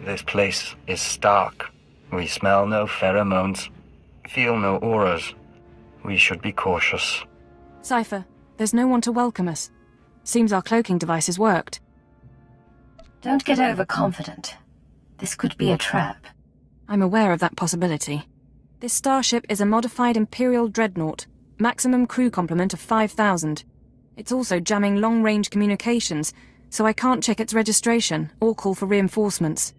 This place is stark. We smell no pheromones, feel no auras. We should be cautious. Cypher, there's no one to welcome us. Seems our cloaking devices worked. Don't get overconfident. This could be a trap. I'm aware of that possibility. This starship is a modified Imperial Dreadnought, maximum crew complement of 5,000. It's also jamming long-range communications, so I can't check its registration or call for reinforcements.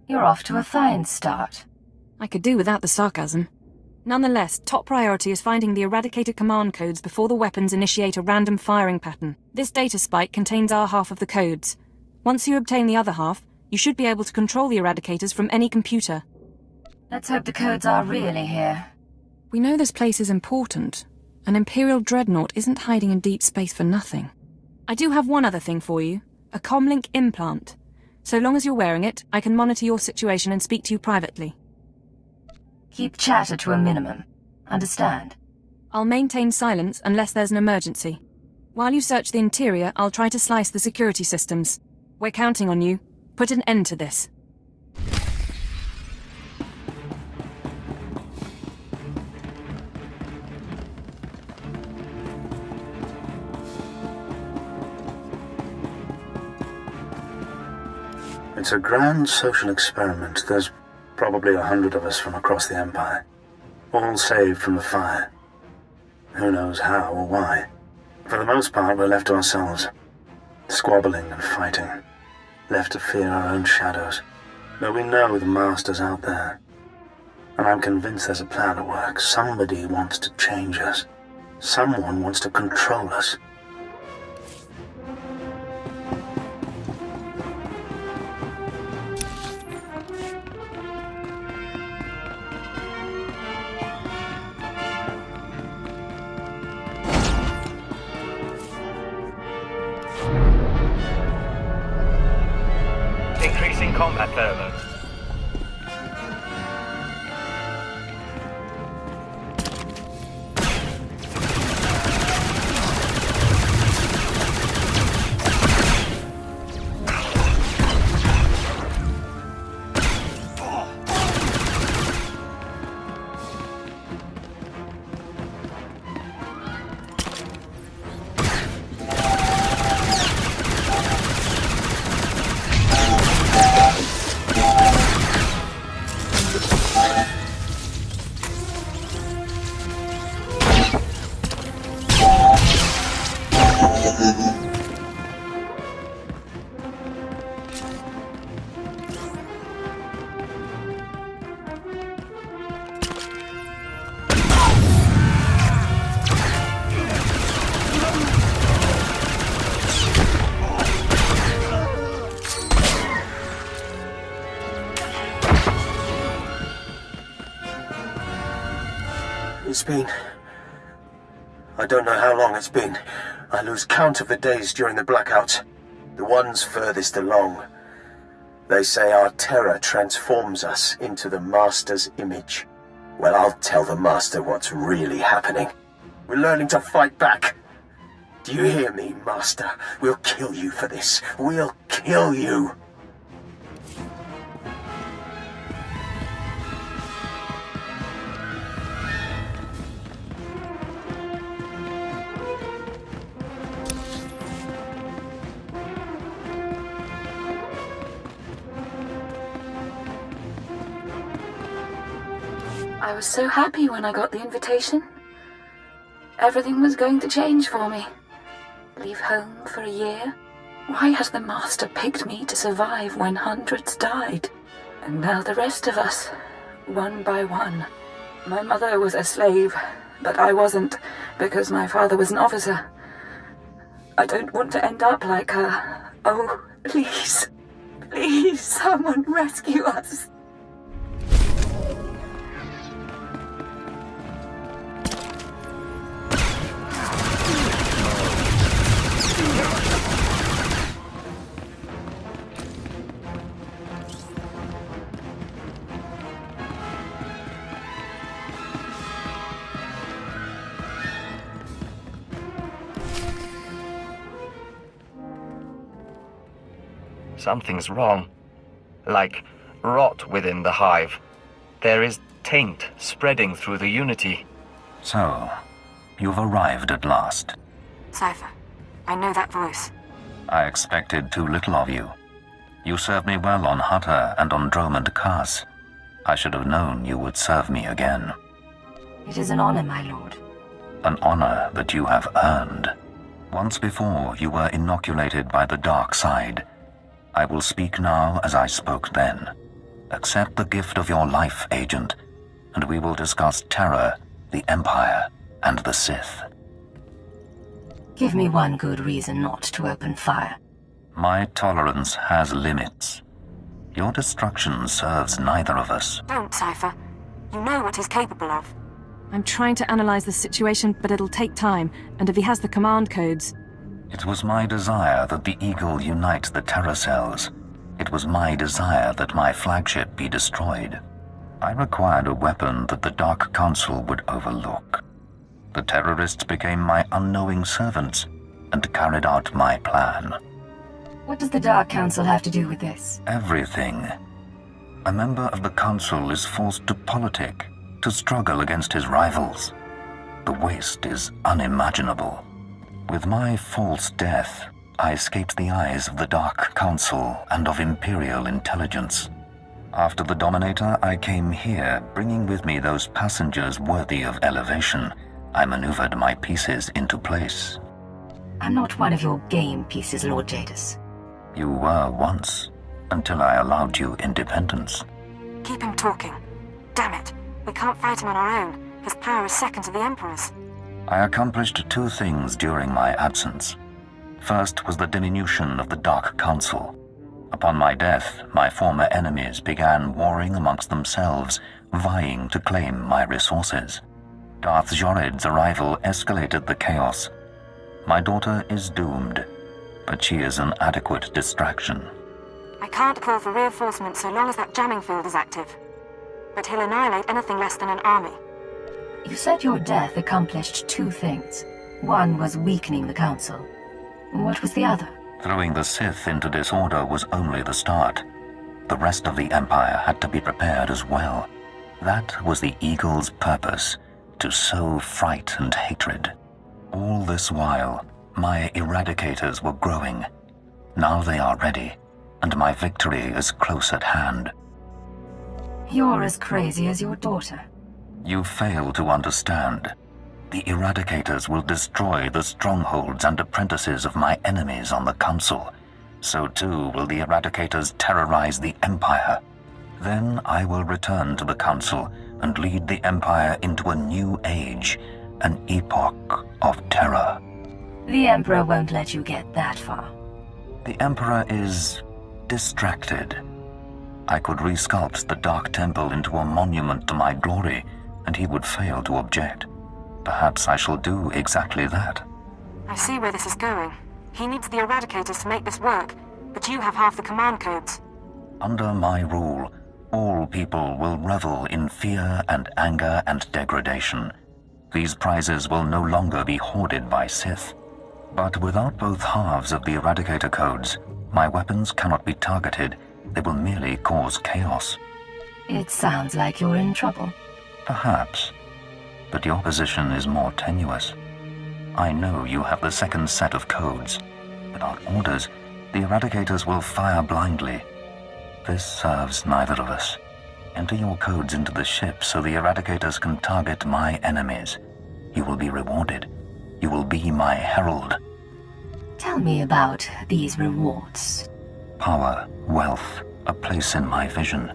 You're off to a fine start. I could do without the sarcasm. Nonetheless, top priority is finding the Eradicator command codes before the weapons initiate a random firing pattern. This data spike contains our half of the codes. Once you obtain the other half, you should be able to control the Eradicators from any computer. Let's hope the codes are really here. We know this place is important. An Imperial Dreadnought isn't hiding in deep space for nothing. I do have one other thing for you. A comlink implant. So long as you're wearing it, I can monitor your situation and speak to you privately. Keep chatter to a minimum. Understand? I'll maintain silence unless there's an emergency. While you search the interior, I'll try to slice the security systems. We're counting on you. Put an end to this. It's a grand social experiment. There's probably 100 of us from across the Empire, all saved from the fire. Who knows how or why. For the most part, we're left to ourselves, squabbling and fighting, left to fear our own shadows. But we know the Master's out there, and I'm convinced there's a plan at work. Somebody wants to change us. Someone wants to control us. Increasing combat pheromones. It's been... I don't know how long it's been. I lose count of the days during the blackouts. The ones furthest along. They say our terror transforms us into the Master's image. Well, I'll tell the Master what's really happening. We're learning to fight back. Do you hear me, Master? We'll kill you for this. We'll kill you. I was so happy when I got the invitation. Everything was going to change for me. Leave home for a year? Why has the Master picked me to survive when hundreds died? And now the rest of us, one by one. My mother was a slave, but I wasn't, because my father was an officer. I don't want to end up like her. Oh, please. Please, someone rescue us. Something's wrong. like rot within the hive. There is taint spreading through the Unity. So, you've arrived at last. Cypher, I know that voice. I expected too little of you. You served me well on Hutter and on Dromund Kaas. I should have known you would serve me again. It is an honor, my lord. An honor that you have earned. Once before, you were inoculated by the dark side. I will speak now as I spoke then. Accept the gift of your life, Agent, and we will discuss Terra, the Empire, and the Sith. Give me one good reason not to open fire. My tolerance has limits. Your destruction serves neither of us. Don't, Cypher. You know what he's capable of. I'm trying to analyze the situation, but it'll take time, and if he has the command codes... It was my desire that the Eagle unite the Terra cells. It was my desire that my flagship be destroyed. I required a weapon that the Dark Council would overlook. The terrorists became my unknowing servants and carried out my plan. What does the Dark Council have to do with this? Everything. A member of the Council is forced to politic, to struggle against his rivals. The waste is unimaginable. With my false death, I escaped the eyes of the Dark Council and of Imperial intelligence. After the Dominator, I came here, bringing with me those passengers worthy of elevation. I maneuvered my pieces into place. I'm not one of your game pieces, Lord Jadis. You were once, until I allowed you independence. Keep him talking. Damn it. We can't fight him on our own. His power is second to the Emperor's. I accomplished two things during my absence. First was the diminution of the Dark Council. Upon my death, my former enemies began warring amongst themselves, vying to claim my resources. Darth Jored's arrival escalated the chaos. My daughter is doomed, but she is an adequate distraction. I can't call for reinforcements so long as that jamming field is active. But he'll annihilate anything less than an army. You said your death accomplished two things. One was weakening the Council. What was the other? Throwing the Sith into disorder was only the start. The rest of the Empire had to be prepared as well. That was the Eagle's purpose, to sow fright and hatred. All this while, my Eradicators were growing. Now they are ready, and my victory is close at hand. You're as crazy as your daughter. You fail to understand. The Eradicators will destroy the strongholds and apprentices of my enemies on the Council. So too will the Eradicators terrorize the Empire. Then I will return to the Council and lead the Empire into a new age, an epoch of terror. The Emperor won't let you get that far. The Emperor is distracted. I could resculpt the Dark Temple into a monument to my glory, and he would fail to object. Perhaps I shall do exactly that. I see where this is going. He needs the Eradicators to make this work, but you have half the command codes. Under my rule, all people will revel in fear and anger and degradation. These prizes will no longer be hoarded by Sith. But without both halves of the Eradicator codes, my weapons cannot be targeted. They will merely cause chaos. It sounds like you're in trouble. Perhaps. But your position is more tenuous. I know you have the second set of codes. Without orders, the Eradicators will fire blindly. This serves neither of us. Enter your codes into the ship so the Eradicators can target my enemies. You will be rewarded. You will be my herald. Tell me about these rewards. Power, wealth, a place in my vision.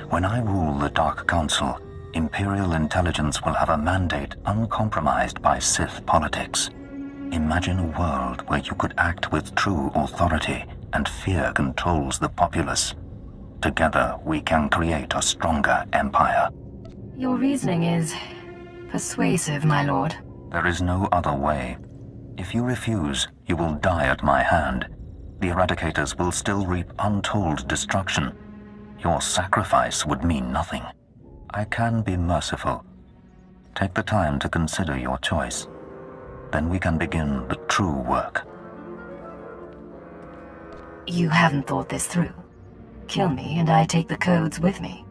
When I rule the Dark Council, Imperial intelligence will have a mandate uncompromised by Sith politics. Imagine a world where you could act with true authority and fear controls the populace. Together, we can create a stronger empire. Your reasoning is persuasive, my lord. There is no other way. If you refuse, you will die at my hand. The Eradicators will still reap untold destruction. Your sacrifice would mean nothing. I can be merciful. Take the time to consider your choice. Then we can begin the true work. You haven't thought this through. kill me and I take the codes with me.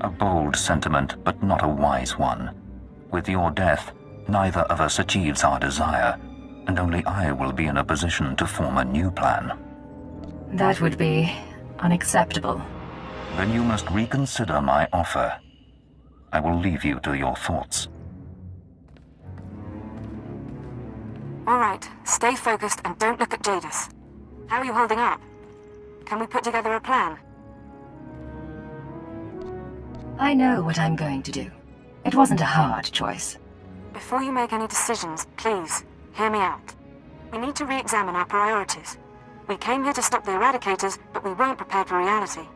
A bold sentiment, but not a wise one. With your death, neither of us achieves our desire, and only I will be in a position to form a new plan. That would be unacceptable. Then you must reconsider my offer. I will leave you to your thoughts. All right, stay focused and don't look at Jadis. How are you holding up? Can we put together a plan? I know what I'm going to do. It wasn't a hard choice. Before you make any decisions, please, hear me out. We need to re-examine our priorities. We came here to stop the Eradicators, but we weren't prepared for reality.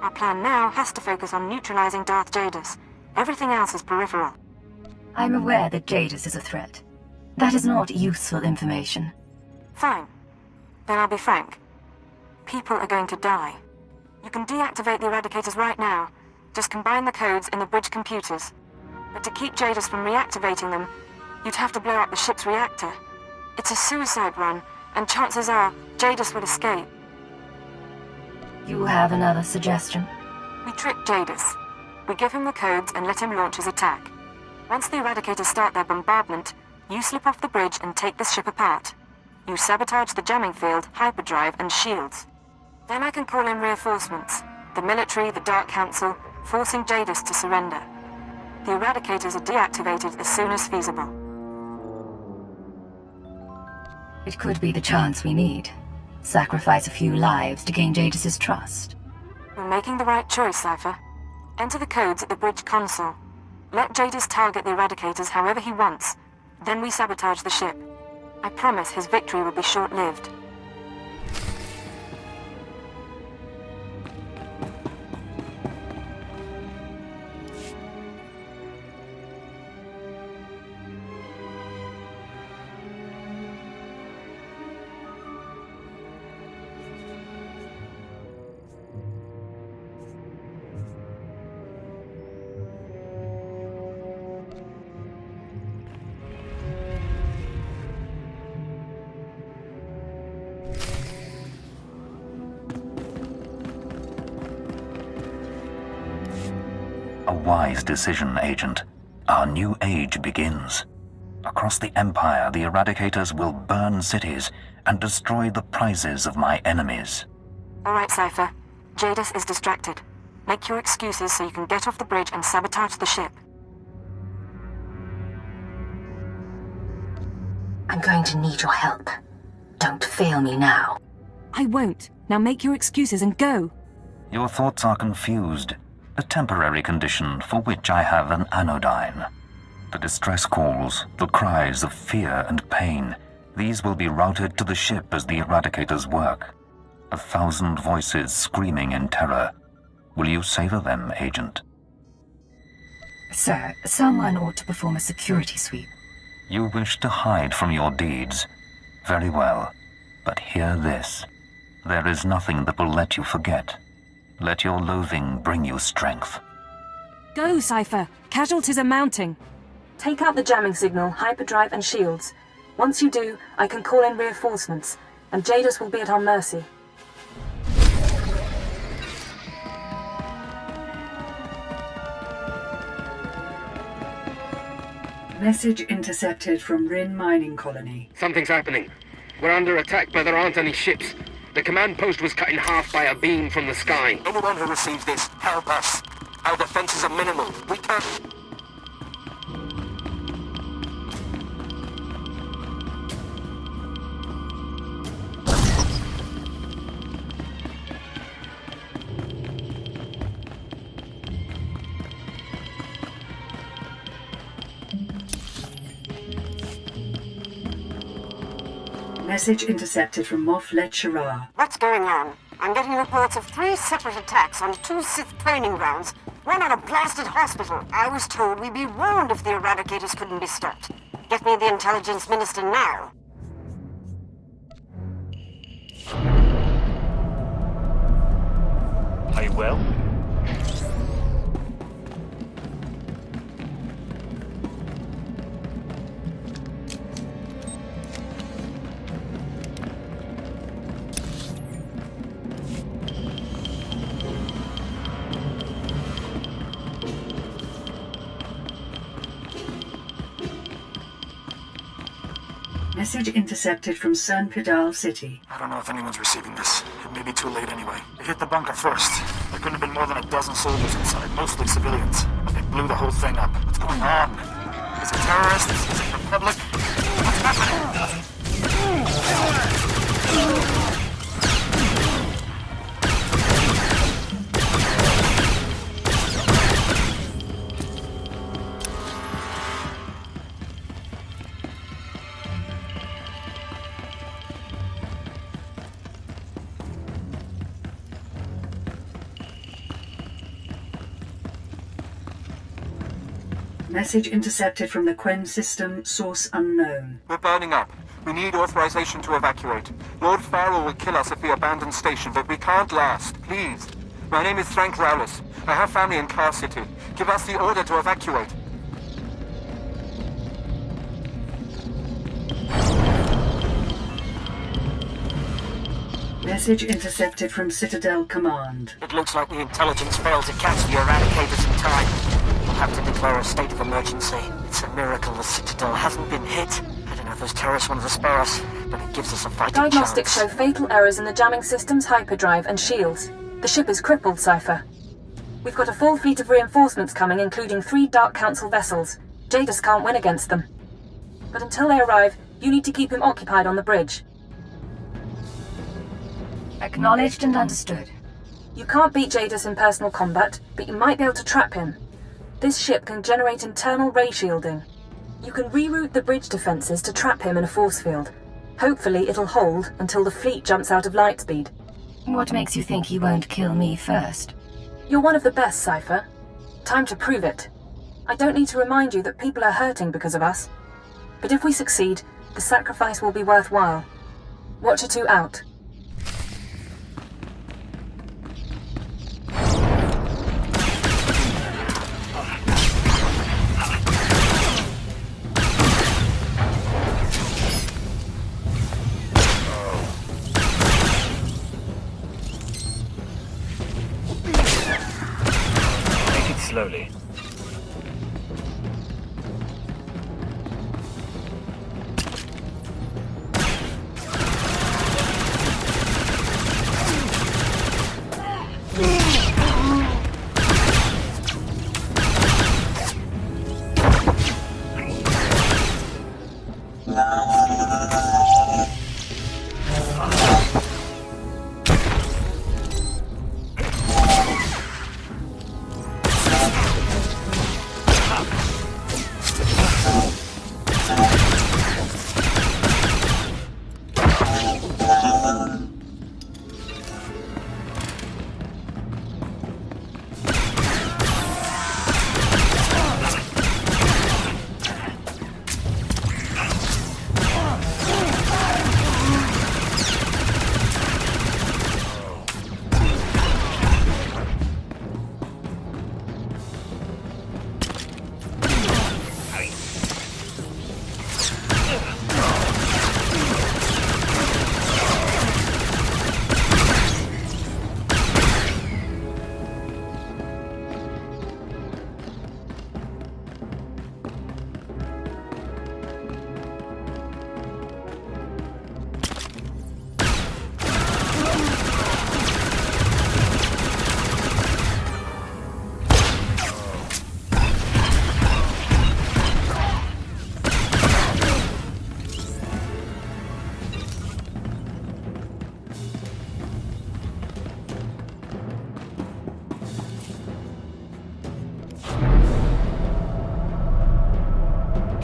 Our plan now has to focus on neutralizing Darth Jadis. Everything else is peripheral. I'm aware that Jadis is a threat. That is not useful information. Fine. Then I'll be frank. People are going to die. You can deactivate the Eradicators right now. Just combine the codes in the bridge computers. But to keep Jadis from reactivating them, you'd have to blow up the ship's reactor. It's a suicide run, and chances are Jadis would escape. You have another suggestion? We trick Jadis. We give him the codes and let him launch his attack. Once the Eradicators start their bombardment, you slip off the bridge and take the ship apart. You sabotage the jamming field, hyperdrive, and shields. Then I can call in reinforcements. The military, the Dark Council, forcing Jadis to surrender. The Eradicators are deactivated as soon as feasible. It could be the chance we need. Sacrifice a few lives to gain Jadis's trust. We're making the right choice, Cypher. Enter the codes at the bridge console. Let Jadis target the Eradicators however he wants. Then we sabotage the ship. I promise his victory will be short-lived. A wise decision, Agent. Our new age begins. Across the Empire, the Eradicators will burn cities and destroy the prizes of my enemies. All right, Cypher. Jadis is distracted. Make your excuses so you can get off the bridge and sabotage the ship. I'm going to need your help. Don't fail me now. I won't. Now make your excuses and go. Your thoughts are confused. A temporary condition for which I have an anodyne. The distress calls, the cries of fear and pain, these will be routed to the ship as the Eradicators work. 1,000 voices screaming in terror. Will you savor them, Agent? Sir, someone ought to perform a security sweep. You wish to hide from your deeds. Very well. But hear this. There is nothing that will let you forget. Let your loathing bring you strength. Go, Cypher. Casualties are mounting. Take out the jamming signal, hyperdrive, and shields. Once you do, I can call in reinforcements, and Jadis will be at our mercy. Message intercepted from Rin Mining Colony. Something's happening. We're under attack, but there aren't any ships. The command post was cut in half by a beam from the sky. Anyone who receives this, help us. Our defenses are minimal. We can't... Message intercepted from Moff Letcherar. What's going on? I'm getting reports of 3 separate attacks on 2 Sith training grounds, one on a blasted hospital. I was told we'd be ruined if the Eradicators couldn't be stopped. Get me the Intelligence Minister now. I will. Message intercepted from Cernpidal City. I don't know if anyone's receiving this. It may be too late anyway. They hit the bunker first. There couldn't have been more than a dozen soldiers inside, mostly civilians. But they blew the whole thing up. What's going on? Is it terrorists? Is it Republic? What's happening? Message intercepted from the Quen system, source unknown. We're burning up. We need authorization to evacuate. Lord Farrell will kill us if we abandon station, but we can't last. Please. My name is Frank Rowless. I have family in Car City. Give us the order to evacuate. Message intercepted from Citadel Command. It looks like the intelligence failed to catch the Eradicators in time. We'll have to declare a state of emergency. It's a miracle the Citadel hasn't been hit. I don't know if those terrorists want to spare us, but it gives us a fighting Diagnostics chance. show fatal errors in the jamming system's hyperdrive and shields. The ship is crippled, Cypher. We've got a full fleet of reinforcements coming, including 3 Dark Council vessels. Jadis can't win against them. But until they arrive, you need to keep him occupied on the bridge. Acknowledged and understood. You can't beat Jadis in personal combat, but you might be able to trap him. This ship can generate internal ray shielding. You can reroute the bridge defenses to trap him in a force field. Hopefully it'll hold until the fleet jumps out of lightspeed. What makes you think he won't kill me first? You're one of the best, Cypher. Time to prove it. I don't need to remind you that people are hurting because of us. But if we succeed, the sacrifice will be worthwhile. Watcher 2 out. Slowly.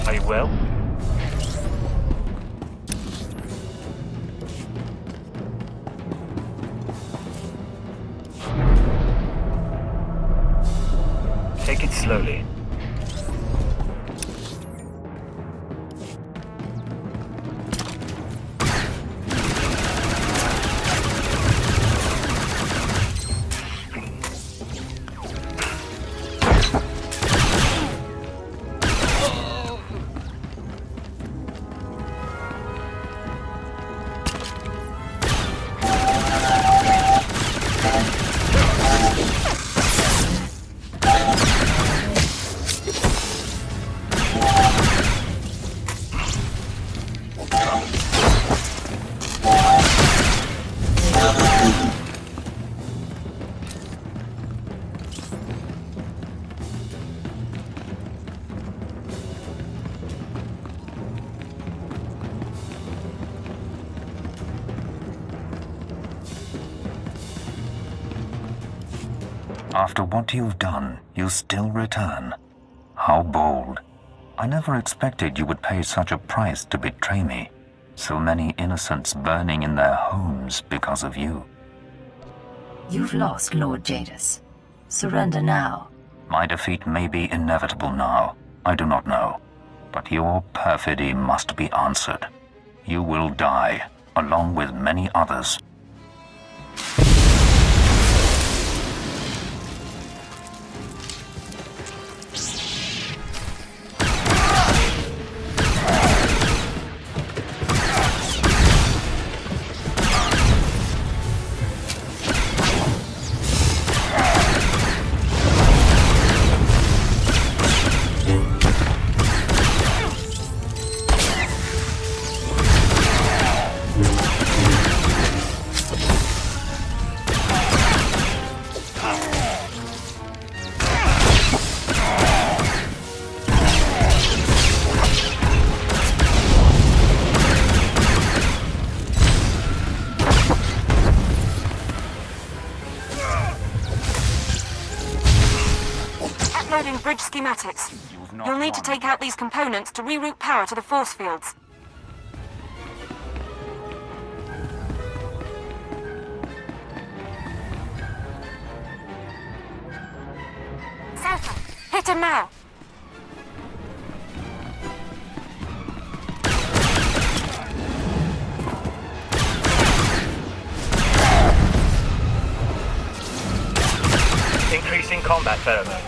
Are you well? Take it slowly. After what you've done, you still return. How bold. I never expected you would pay such a price to betray me. So many innocents burning in their homes because of you. You've lost, Lord Jadis. Surrender now. My defeat may be inevitable now. I do not know. But your perfidy must be answered. You will die, along with many others. Uploading bridge schematics. You'll need to take out these components to reroute power to the force fields. Cypher, hit him now! Increasing combat pheromone.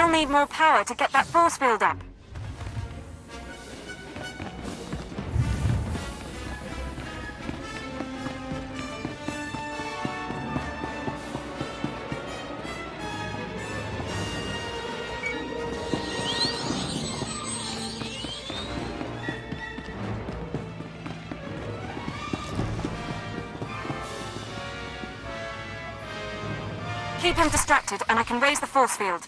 Need more power to get that force field up. Keep him distracted and I can raise the force field.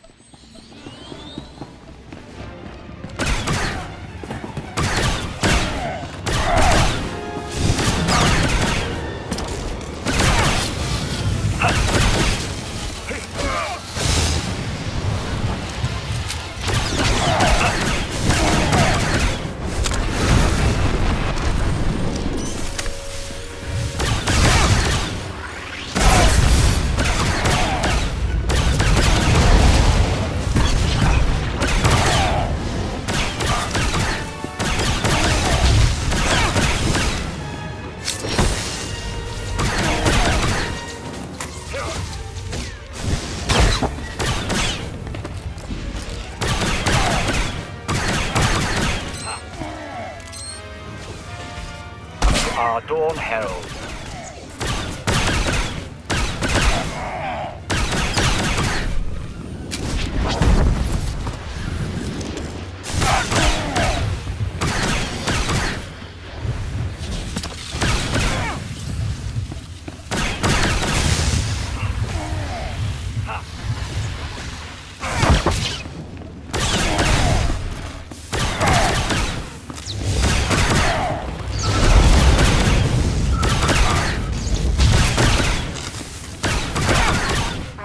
Our Dawn Herald.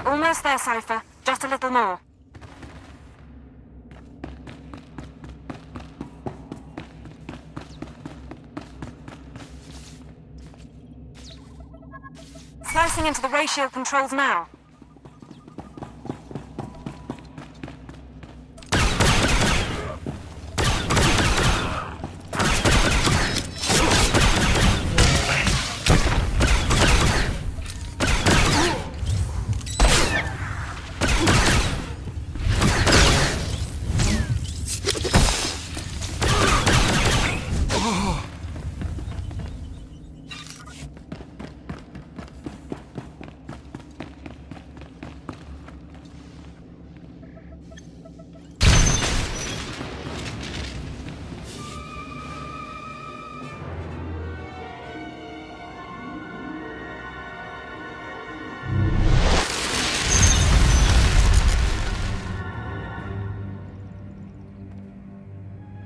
Almost there, Cypher. Just a little more. Slicing into the ratio controls now.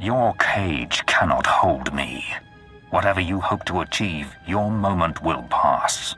Your cage cannot hold me. Whatever you hope to achieve, your moment will pass.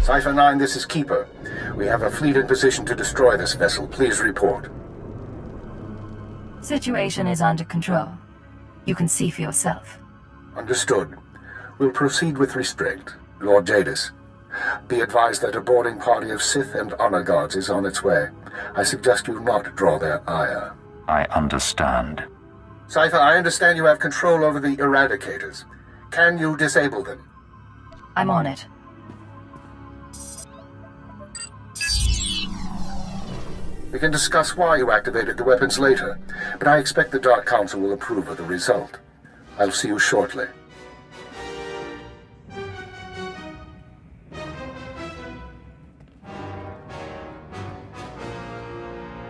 Cypher 9, this is Keeper. We have a fleet in position to destroy this vessel. Please report. Situation is under control. You can see for yourself. Understood. We'll proceed with restraint. Lord Jadis, be advised that a boarding party of Sith and Honor Guards is on its way. I suggest you not draw their ire. I understand. Cypher, I understand you have control over the Eradicators. Can you disable them? I'm on it. We can discuss why you activated the weapons later, but I expect the Dark Council will approve of the result. I'll see you shortly.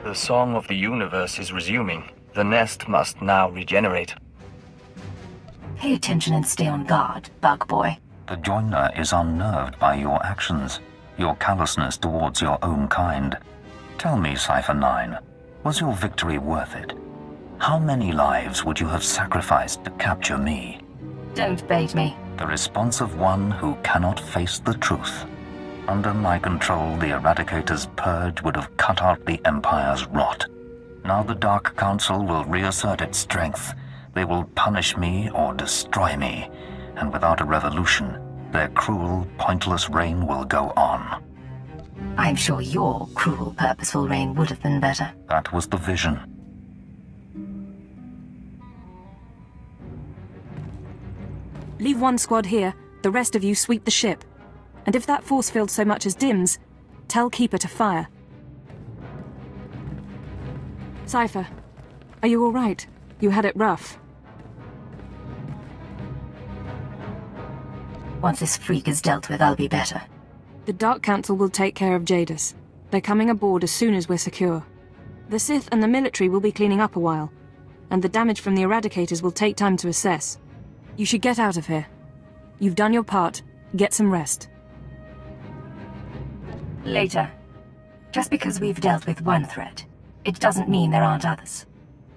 The Song of the Universe is resuming. The nest must now regenerate. Pay attention and stay on guard, Bug Boy. The Joiner is unnerved by your actions, your callousness towards your own kind. Tell me, Cypher 9, was your victory worth it? How many lives would you have sacrificed to capture me? Don't bait me. The response of one who cannot face the truth. Under my control, the Eradicator's purge would have cut out the Empire's rot. Now the Dark Council will reassert its strength. They will punish me or destroy me, and without a revolution, their cruel, pointless reign will go on. I'm sure your cruel, purposeful reign would have been better. That was the vision. Leave one squad here, the rest of you sweep the ship. And if that force field so much as dims, tell Keeper to fire. Cypher, are you all right? You had it rough. Once this freak is dealt with, I'll be better. The Dark Council will take care of Jadis. They're coming aboard as soon as we're secure. The Sith and the military will be cleaning up a while, and the damage from the Eradicators will take time to assess. You should get out of here. You've done your part. Get some rest. Later. Just because we've dealt with one threat, it doesn't mean there aren't others.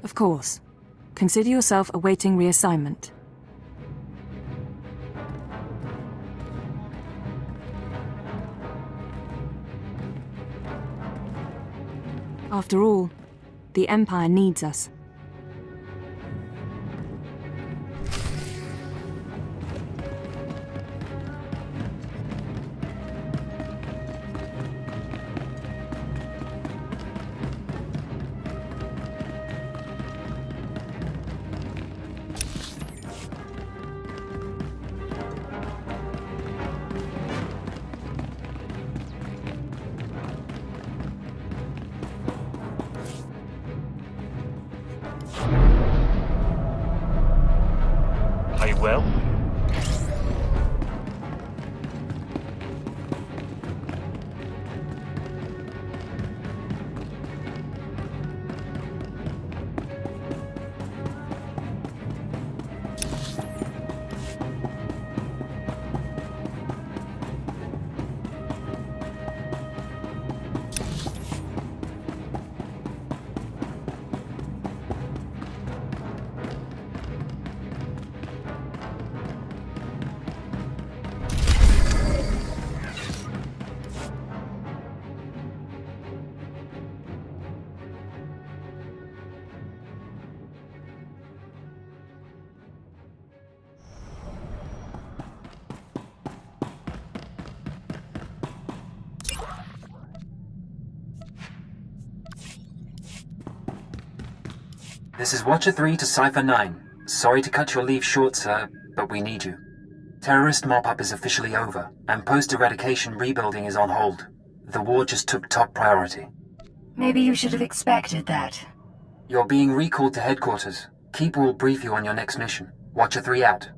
Of course. Consider yourself awaiting reassignment. After all, the Empire needs us. Are you well? This is Watcher 3 to Cypher 9. Sorry to cut your leave short, sir, but we need you. Terrorist mop-up is officially over, and post-eradication rebuilding is on hold. The war just took top priority. Maybe you should have expected that. You're being recalled to headquarters. Keeper will brief you on your next mission. Watcher 3 out.